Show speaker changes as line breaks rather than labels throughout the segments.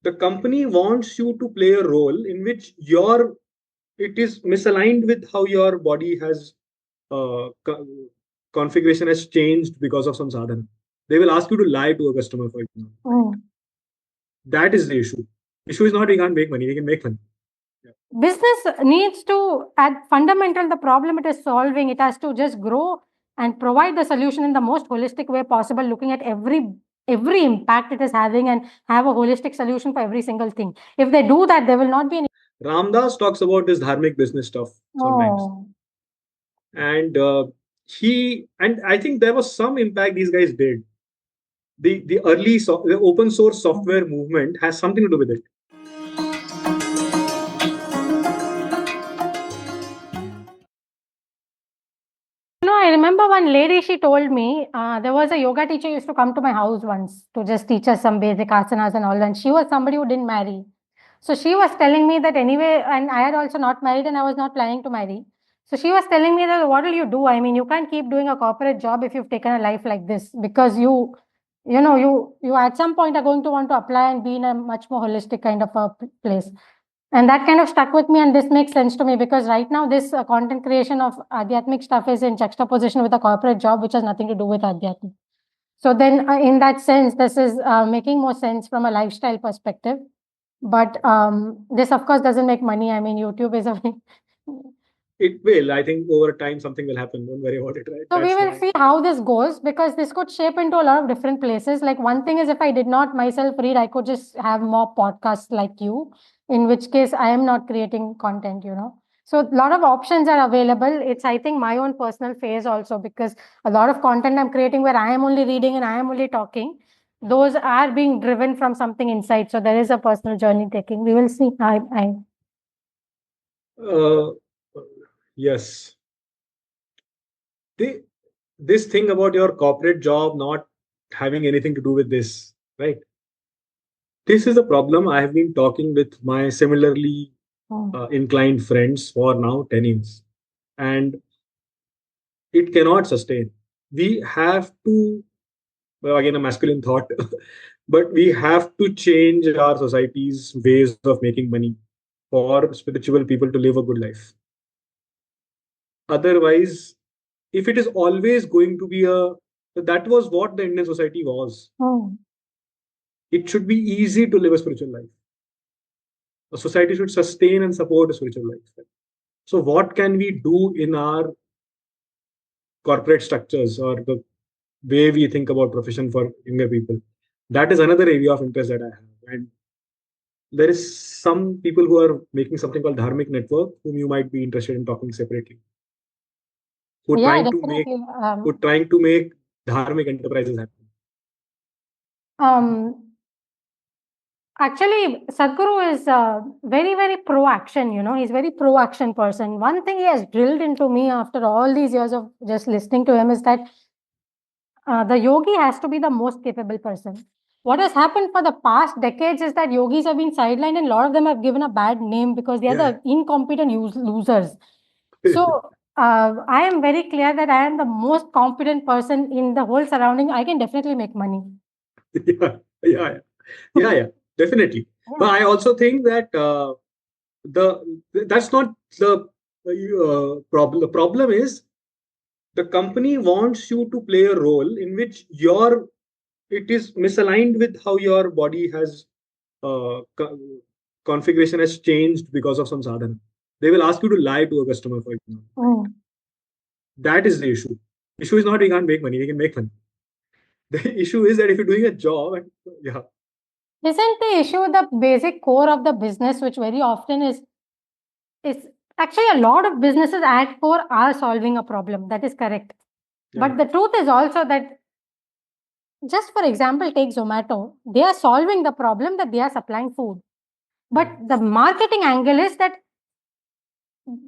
the company wants you to play a role in which it is misaligned with how your body has configuration has changed because of some sadhana. They will ask you to lie to a customer, for example. That is the issue. Issue is not we can't make money, we can make money.
Business needs to, at fundamental, the problem it is solving, it has to just grow and provide the solution in the most holistic way possible, looking at every impact it is having and have a holistic solution for every single thing. If they do that, there will not be any.
Ramdas talks about this dharmic business stuff sometimes. And I think there was some impact these guys did. The early the open source software movement has something to do with it.
I remember one lady, she told me, there was a yoga teacher used to come to my house once to just teach us some basic asanas and all, and she was somebody who didn't marry. So she was telling me that anyway, and I had also not married and I was not planning to marry. So she was telling me that what will you do? I mean, you can't keep doing a corporate job if you've taken a life like this, because you at some point are going to want to apply and be in a much more holistic kind of a place. And that kind of stuck with me, and this makes sense to me because right now this content creation of Adhyatmic stuff is in juxtaposition with a corporate job, which has nothing to do with Adhyatmic. So then in that sense, this is making more sense from a lifestyle perspective. But this, of course, doesn't make money. I mean, YouTube is a...
It will. I think over time something will happen. Don't worry about it, right?
So we will see how this goes, because this could shape into a lot of different places. Like one thing is, if I did not myself read, I could just have more podcasts like you, in which case I am not creating content, So a lot of options are available. It's, I think, my own personal phase also, because a lot of content I'm creating where I am only reading and I am only talking, those are being driven from something inside. So there is a personal journey taking. We will see.
Yes. This thing about your corporate job not having anything to do with this, right? This is a problem I have been talking with my similarly inclined friends for now 10 years. And it cannot sustain. We have to, well, again, a masculine thought, but we have to change our society's ways of making money for spiritual people to live a good life. Otherwise, if it is always going to be that was what the Indian society was. It should be easy to live a spiritual life. A society should sustain and support a spiritual life. So what can we do in our corporate structures or the way we think about profession for younger people? That is another area of interest that I have. And there is some people who are making something called Dharmic network, whom you might be interested in talking separately. Who are trying to make dharmic enterprises happen.
Actually, Sadhguru is very, very pro-action, He's a very pro-action person. One thing he has drilled into me after all these years of just listening to him is that the yogi has to be the most capable person. What has happened for the past decades is that yogis have been sidelined and a lot of them have given a bad name because they are the incompetent losers. So I am very clear that I am the most competent person in the whole surrounding. I can definitely make money.
Yeah, definitely. Yeah. But I also think that that's not the problem. The problem is the company wants you to play a role in which it is misaligned with how your body has configuration has changed because of some sadhana. They will ask you to lie to a customer, for example. That is the issue. Issue is not we can't make money, we can make money. The issue is that if you're doing a job,
Isn't the issue the basic core of the business, which very often is actually a lot of businesses at core are solving a problem. That is correct. Yeah. But the truth is also that, just for example, take Zomato. They are solving the problem that they are supplying food. But the marketing angle is that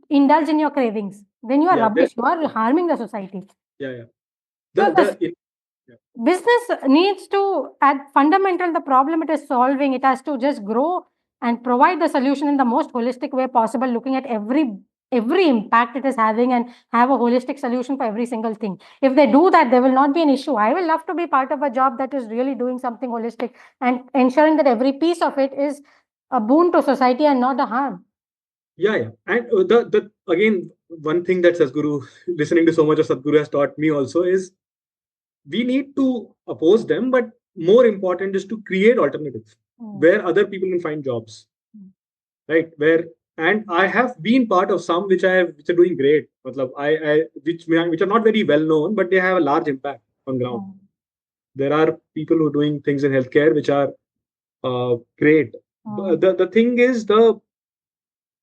indulge in your cravings. Then you are rubbish. You are harming the society. Business needs to, at fundamental, the problem it is solving, it has to just grow and provide the solution in the most holistic way possible, looking at every every impact it is having and have a holistic solution for every single thing. If they do that, there will not be an issue. I will love to be part of a job that is really doing something holistic and ensuring that every piece of it is a boon to society and not a harm.
Yeah. And the again, one thing that Sadhguru, listening to so much of Sadhguru has taught me also is we need to oppose them, but more important is to create alternatives where other people can find jobs, right? And I have been part of some which which are doing great. Which are not very well known, but they have a large impact on ground. There are people who are doing things in healthcare which are great. The thing is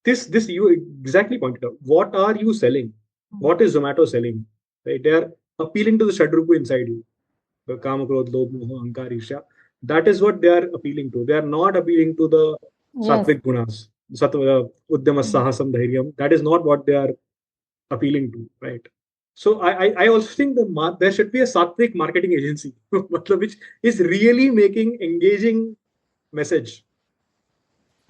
this you exactly pointed out. What are you selling? What is Zomato selling? Right? They are appealing to the Shadrupu inside you. The Kama, Krodh, Lobh, Moha, Ahankar, Isha. That is what they are appealing to. They are not appealing to the Satvic gunas, Udyama, Sahasam, Dhairyam. That is not what they are appealing to, right? So I also think there should be a Satvic marketing agency, which is really making engaging message.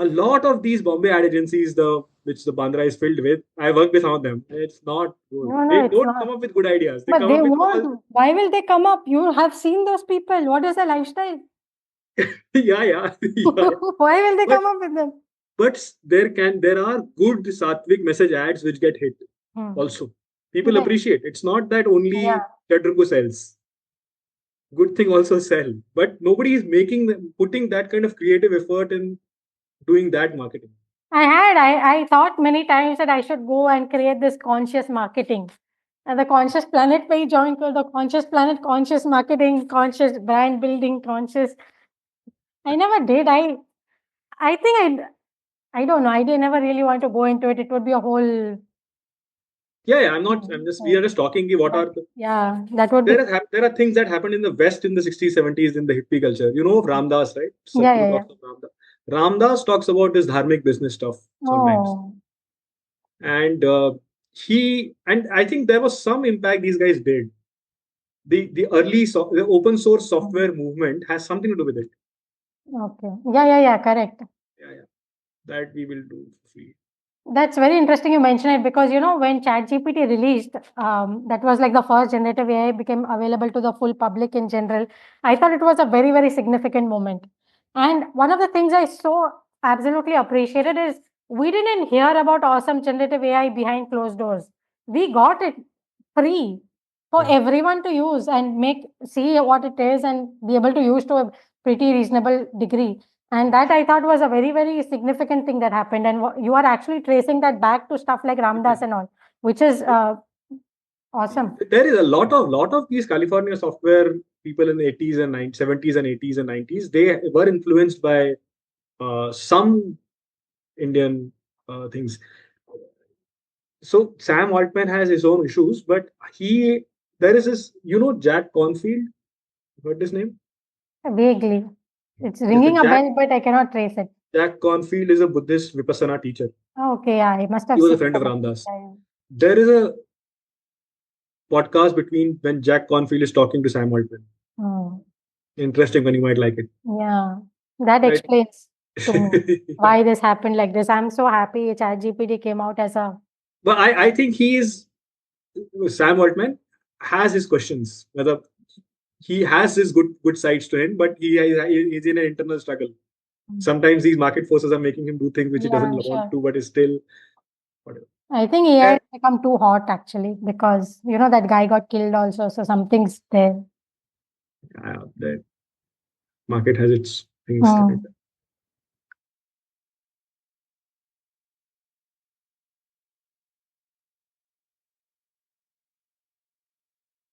A lot of these Bombay ad agencies, which the Bandra is filled with, I work with some of them. It's not good.
No,
They
it's
don't
not.
come up with good ideas. They
But
come
they
up with
won't. Why will they come up? You have seen those people. What is their lifestyle?
yeah.
Why will they come up with them?
But there are good Sattvic message ads which get hit also. People appreciate. It's not that only Chadrupu sells. Good thing also sell. But nobody is putting that kind of creative effort in doing that marketing.
I thought many times that I should go and create this conscious marketing. And the Conscious Planet page, join the Conscious Planet, conscious marketing, conscious brand building, conscious. I never did. I think I don't know. I did never really want to go into it. It would be a whole.
Yeah. We are just talking.
That would be.
There are things that happened in the West in the 60s, 70s in the hippie culture. You know of Ramdas, right?
Yeah.
Ramdas talks about this dharmic business stuff sometimes. And I think there was some impact these guys did. The open source software movement has something to do with it.
Okay. Yeah. Correct.
Yeah. That we will do for free.
That's very interesting you mention it because, when ChatGPT released, that was like the first generative AI became available to the full public in general. I thought it was a very, very significant moment. And one of the things I so absolutely appreciated is we didn't hear about awesome generative AI behind closed doors. We got it free for everyone to use and see what it is and be able to use to a pretty reasonable degree. And that I thought was a very, very significant thing that happened. And you are actually tracing that back to stuff like Ramdas and all, which is awesome.
There is a lot of these California software people in the 80s and 90s, 70s and 80s and 90s. They were influenced by some Indian things. So Sam Altman has his own issues, but there is this, Jack Cornfield. Heard his name?
Vaguely. It's ringing a bell, but I cannot trace it.
Jack Cornfield is a Buddhist Vipassana teacher.
Okay, yeah, I must have.
He was a friend of Ramdas. There is a podcast between when Jack Cornfield is talking to Sam Altman. Interesting one, you might like it.
Yeah, that explains to me why this happened like this. I'm so happy ChatGPT came out as a.
But I think Sam Altman has his questions. Whether he has his good sides to him, but he's in an internal struggle. Sometimes these market forces are making him do things which he doesn't want to, but is still whatever.
I think AI has become too hot actually because that guy got killed also, so something's there.
The market has its things.